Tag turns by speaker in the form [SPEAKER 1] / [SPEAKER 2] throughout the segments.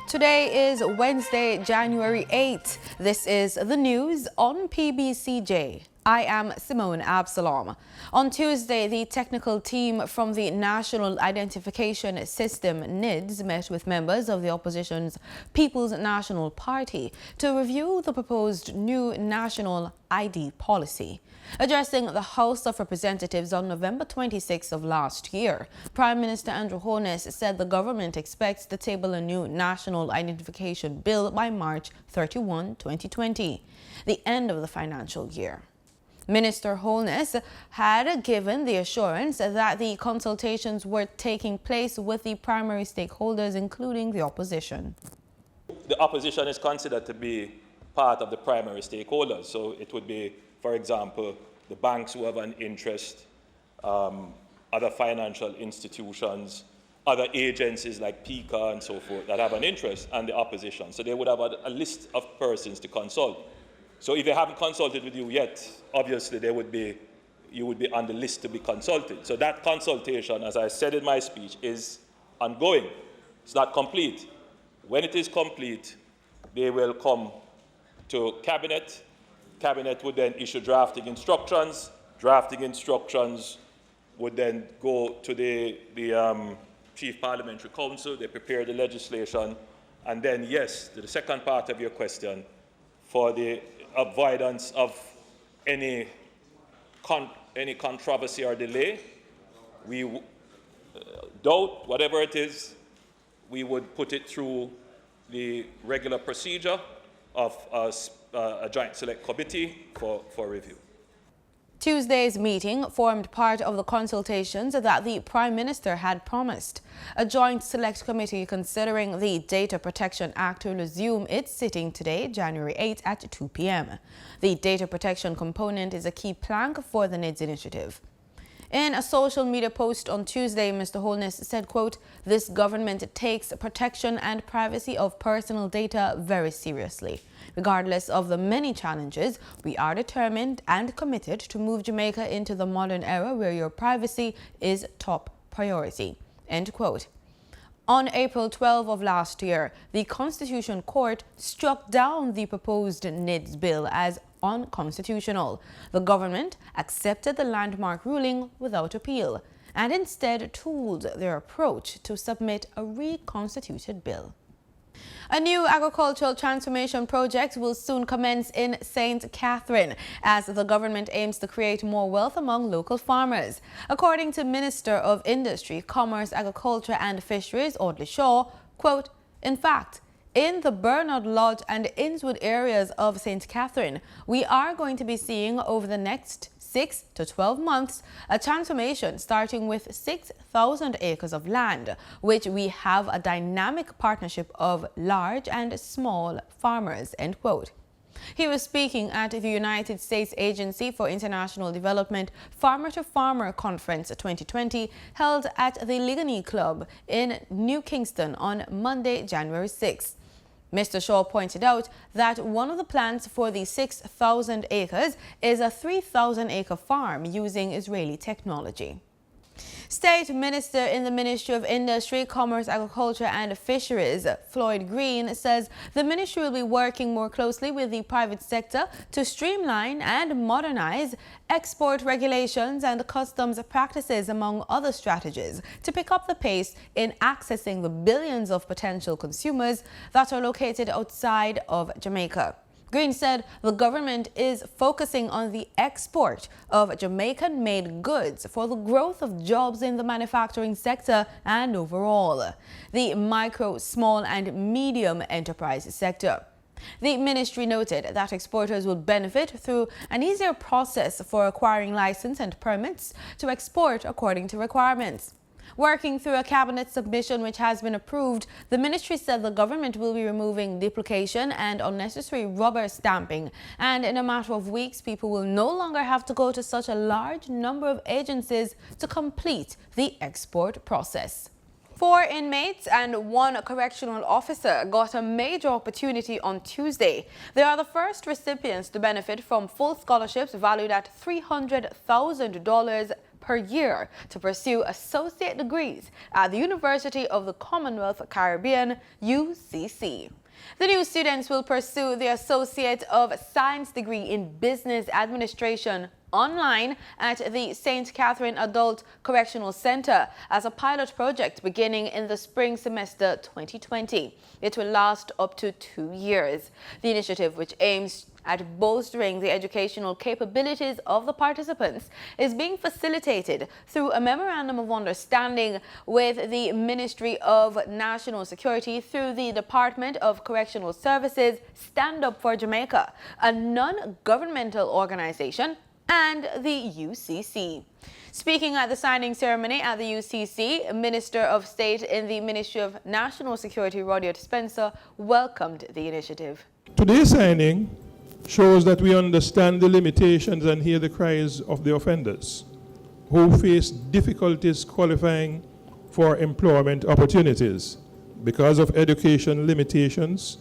[SPEAKER 1] Today is Wednesday, January 8th. This is the news on PBCJ. I am Simone Absalom. On Tuesday, the technical team from the National Identification System, NIDS, met with members of the opposition's People's National Party to review the proposed new national ID policy. Addressing the House of Representatives on November 26th of last year, Prime Minister Andrew Holness said the government expects to table a new national identification bill by March 31, 2020, the end of the financial year. Minister Holness had given the assurance that the consultations were taking place with the primary stakeholders, including the opposition.
[SPEAKER 2] The opposition is considered to be part of the primary stakeholders. So it would be, for example, the banks who have an interest, other financial institutions, other agencies like PICA and so forth that have an interest, and the opposition. So they would have a list of persons to consult. So if they haven't consulted with you yet, obviously you would be on the list to be consulted. So that consultation, as I said in my speech, is ongoing. It's not complete. When it is complete, they will come to Cabinet. Cabinet would then issue drafting instructions. Drafting instructions would then go to the Chief Parliamentary Council. They prepare the legislation. And then, yes, to the second part of your question, for the avoidance of any controversy or delay, we doubt, whatever it is, we would put it through the regular procedure of a joint select committee for review.
[SPEAKER 1] Tuesday's meeting formed part of the consultations that the Prime Minister had promised. A joint select committee considering the Data Protection Act will resume its sitting today, January 8 at 2 p.m. The data protection component is a key plank for the NIDS initiative. In a social media post on Tuesday, Mr. Holness said, quote, "This government takes protection and privacy of personal data very seriously. Regardless of the many challenges, we are determined and committed to move Jamaica into the modern era where your privacy is top priority." End quote. On April 12 of last year, the Constitution Court struck down the proposed NIDS bill as unconstitutional. The government accepted the landmark ruling without appeal and instead tooled their approach to submit a reconstituted bill. A new agricultural transformation project will soon commence in St. Catherine as the government aims to create more wealth among local farmers. According to Minister of Industry, Commerce, Agriculture and Fisheries, Lucia, quote, "In fact, in the Bernard Lodge and Innswood areas of St. Catherine, we are going to be seeing over the next 6 to 12 months a transformation starting with 6,000 acres of land, which we have a dynamic partnership of large and small farmers." End quote. He was speaking at the United States Agency for International Development Farmer to Farmer Conference 2020 held at the Ligony Club in New Kingston on Monday, January 6th. Mr. Shaw pointed out that one of the plans for the 6,000 acres is a 3,000-acre farm using Israeli technology. State Minister in the Ministry of Industry, Commerce, Agriculture and Fisheries, Floyd Green, says the ministry will be working more closely with the private sector to streamline and modernize export regulations and customs practices, among other strategies, to pick up the pace in accessing the billions of potential consumers that are located outside of Jamaica. Green said the government is focusing on the export of Jamaican-made goods for the growth of jobs in the manufacturing sector and overall the micro, small and medium enterprise sector. The ministry noted that exporters will benefit through an easier process for acquiring license and permits to export according to requirements. Working through a cabinet submission which has been approved, the ministry said the government will be removing duplication and unnecessary rubber stamping, and in a matter of weeks, people will no longer have to go to such a large number of agencies to complete the export process. 4 inmates and 1 correctional officer got a major opportunity on Tuesday. They are the first recipients to benefit from full scholarships valued at $300,000 per year to pursue associate degrees at the University of the Commonwealth Caribbean, UCC. The new students will pursue the Associate of Science degree in Business Administration online at the St. Catherine Adult Correctional Center as a pilot project beginning in the spring semester 2020. It will last up to 2 years. The initiative, which aims at bolstering the educational capabilities of the participants, is being facilitated through a memorandum of understanding with the Ministry of National Security through the Department of Correctional Services, Stand Up for Jamaica, a non-governmental organization, and the UCC. Speaking at the signing ceremony at the UCC, Minister of State in the Ministry of National Security, Rodiot Spencer, welcomed the initiative.
[SPEAKER 3] Today's signing shows that we understand the limitations and hear the cries of the offenders who face difficulties qualifying for employment opportunities because of education limitations.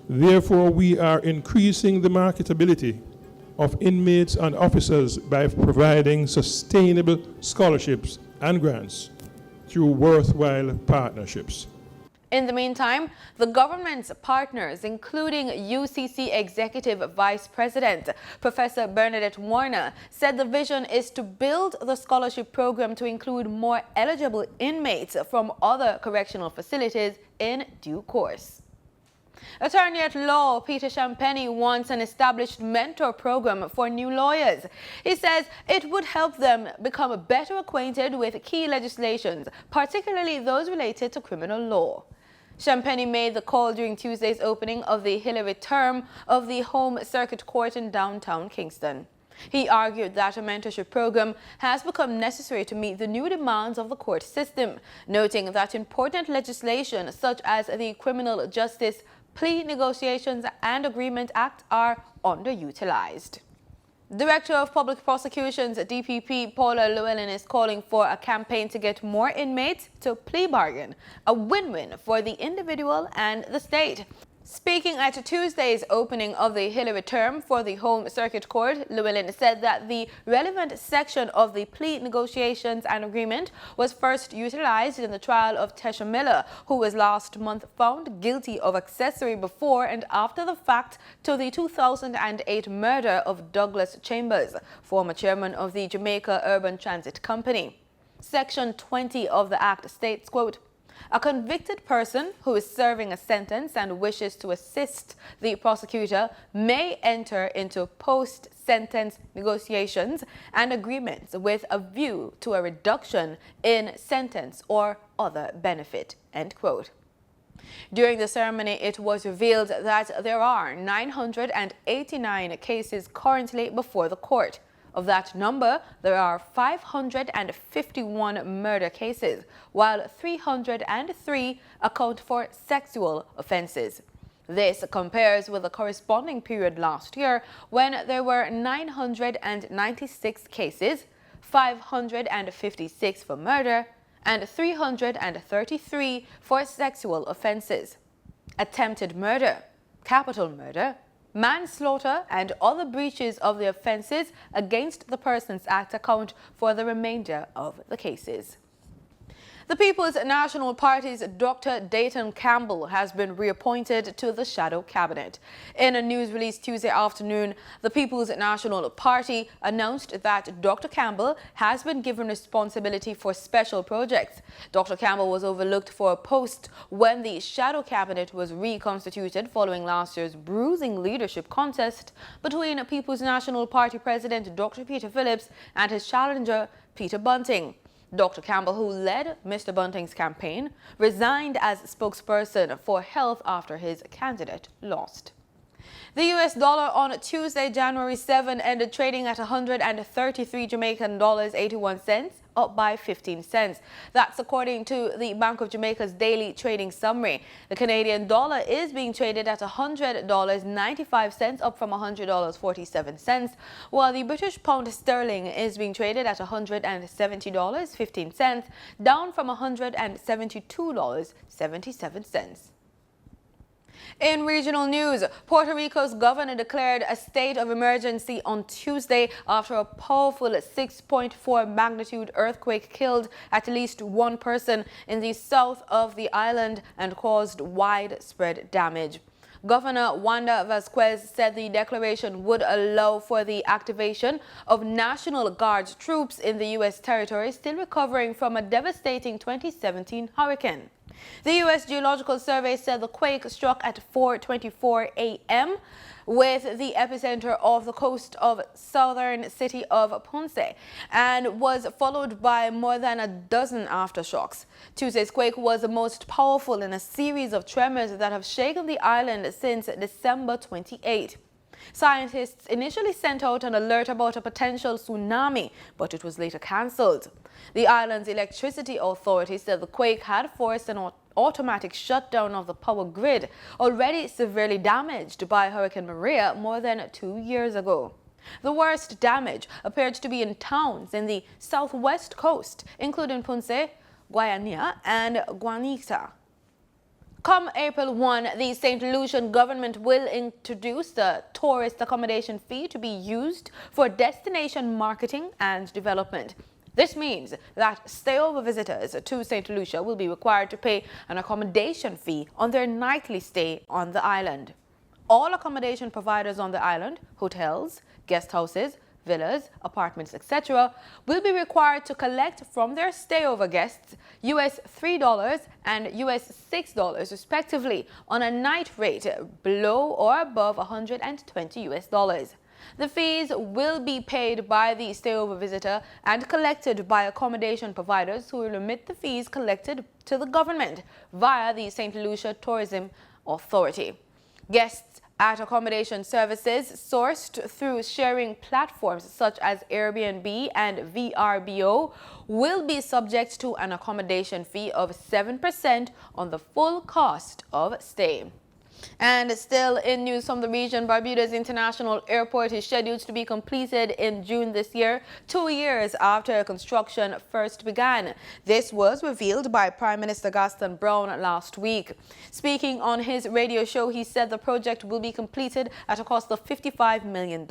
[SPEAKER 3] Therefore, we are increasing the marketability of inmates and officers by providing sustainable scholarships and grants through worthwhile partnerships.
[SPEAKER 1] In the meantime, the government's partners, including UCC Executive Vice President Professor Bernadette Warner, said the vision is to build the scholarship program to include more eligible inmates from other correctional facilities in due course. Attorney at law Peter Champagnie wants an established mentor program for new lawyers. He says it would help them become better acquainted with key legislations, particularly those related to criminal law. Champagnie made the call during Tuesday's opening of the Hillary term of the Home Circuit Court in downtown Kingston. He argued that a mentorship program has become necessary to meet the new demands of the court system, noting that important legislation such as the Criminal Justice Plea Negotiations and Agreement Act are underutilized. Director of Public Prosecutions, DPP Paula Llewellyn, is calling for a campaign to get more inmates to plea bargain, a win-win for the individual and the state. Speaking at Tuesday's opening of the Hillary term for the Home Circuit Court, Llewellyn said that the relevant section of the Plea Negotiations and Agreement was first utilized in the trial of Tesha Miller, who was last month found guilty of accessory before and after the fact to the 2008 murder of Douglas Chambers, former chairman of the Jamaica Urban Transit Company. Section 20 of the Act states, quote, "A convicted person who is serving a sentence and wishes to assist the prosecutor may enter into post-sentence negotiations and agreements with a view to a reduction in sentence or other benefit," end quote. During the ceremony, it was revealed that there are 989 cases currently before the court. Of that number, there are 551 murder cases, while 303 account for sexual offenses. This compares with the corresponding period last year when there were 996 cases, 556 for murder, and 333 for sexual offenses. Attempted murder, capital murder, manslaughter and other breaches of the Offences Against the Persons Act account for the remainder of the cases. The People's National Party's Dr. Dayton Campbell has been reappointed to the shadow cabinet. In a news release Tuesday afternoon, the People's National Party announced that Dr. Campbell has been given responsibility for special projects. Dr. Campbell was overlooked for a post when the shadow cabinet was reconstituted following last year's bruising leadership contest between People's National Party President Dr. Peter Phillips and his challenger Peter Bunting. Dr. Campbell, who led Mr. Bunting's campaign, resigned as spokesperson for health after his candidate lost. The US dollar on Tuesday, January 7, ended trading at 133 Jamaican dollars 81 cents, up by 15 cents. That's according to the Bank of Jamaica's daily trading summary. The Canadian dollar is being traded at $100.95, up from $100.47, while the British pound sterling is being traded at $170.15, down from $172.77. In regional news, Puerto Rico's governor declared a state of emergency on Tuesday after a powerful 6.4 magnitude earthquake killed at least one person in the south of the island and caused widespread damage. Governor Wanda Vasquez said the declaration would allow for the activation of National Guard troops in the U.S. territory still recovering from a devastating 2017 hurricane. The U.S. Geological Survey said the quake struck at 4:24 a.m. with the epicenter off the coast of southern city of Ponce and was followed by more than a dozen aftershocks. Tuesday's quake was the most powerful in a series of tremors that have shaken the island since December 28. Scientists initially sent out an alert about a potential tsunami, but it was later cancelled. The island's electricity authority said the quake had forced an automatic shutdown of the power grid, already severely damaged by Hurricane Maria more than 2 years ago. The worst damage appeared to be in towns in the southwest coast, including Ponce, Guayanilla, and Guanita. Come April 1, the St. Lucian government will introduce the tourist accommodation fee to be used for destination marketing and development. This means that stayover visitors to St. Lucia will be required to pay an accommodation fee on their nightly stay on the island. All accommodation providers on the island, hotels, guest houses, villas, apartments, etc., will be required to collect from their stayover guests US $3 and US $6 respectively on a night rate below or above $120 US. The fees will be paid by the stayover visitor and collected by accommodation providers who will remit the fees collected to the government via the St. Lucia Tourism Authority. Guests at accommodation services sourced through sharing platforms such as Airbnb and VRBO will be subject to an accommodation fee of 7% on the full cost of stay. And still in news from the region, Barbuda's International Airport is scheduled to be completed in June this year, 2 years after construction first began. This was revealed by Prime Minister Gaston Brown last week. Speaking on his radio show, he said the project will be completed at a cost of $55 million.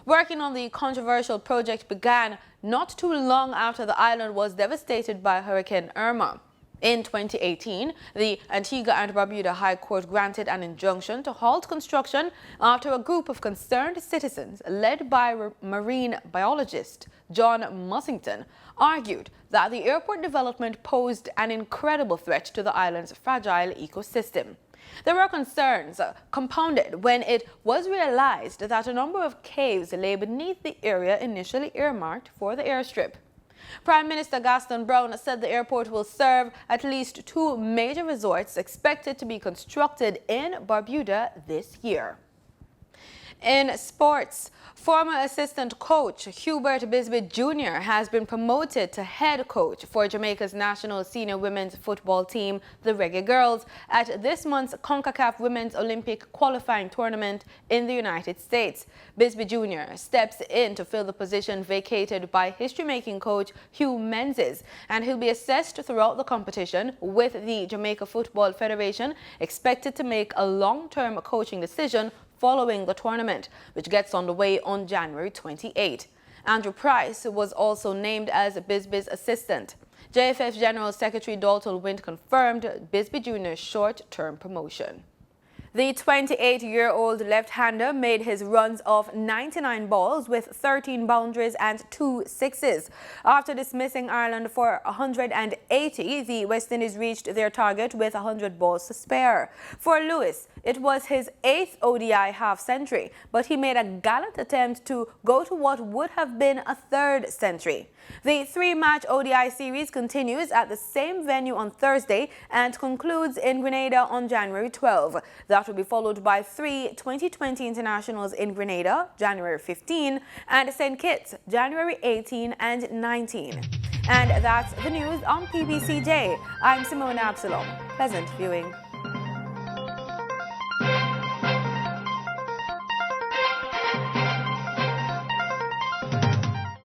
[SPEAKER 1] Working on the controversial project began not too long after the island was devastated by Hurricane Irma. In 2018, the Antigua and Barbuda High Court granted an injunction to halt construction after a group of concerned citizens, led by marine biologist John Mussington, argued that the airport development posed an incredible threat to the island's fragile ecosystem. There were concerns compounded when it was realized that a number of caves lay beneath the area initially earmarked for the airstrip. Prime Minister Gaston Brown said the airport will serve at least 2 major resorts expected to be constructed in Barbuda this year. In sports, former assistant coach Hubert Busby Jr. has been promoted to head coach for Jamaica's national senior women's football team, the Reggae Girls, at this month's CONCACAF Women's Olympic qualifying tournament in the United States. Busby Jr. steps in to fill the position vacated by history-making coach Hugh Menzies, and he'll be assessed throughout the competition, with the Jamaica Football Federation expected to make a long-term coaching decision following the tournament, which gets underway on January 28. Andrew Price was also named as Busby's assistant. JFF General Secretary Dalton Wind confirmed Busby Jr.'s short-term promotion. The 28-year-old left-hander made his runs of 99 balls with 13 boundaries and 2 sixes. After dismissing Ireland for 180, the West Indies reached their target with 100 balls to spare. For Lewis, it was his 8th ODI half-century, but he made a gallant attempt to go to what would have been a 3rd century. The 3-match ODI series continues at the same venue on Thursday and concludes in Grenada on January 12. That will be followed by 3 2020 internationals in Grenada, January 15, and St. Kitts, January 18 and 19. And that's the news on PBCJ. I'm Simone Absalom. Pleasant viewing.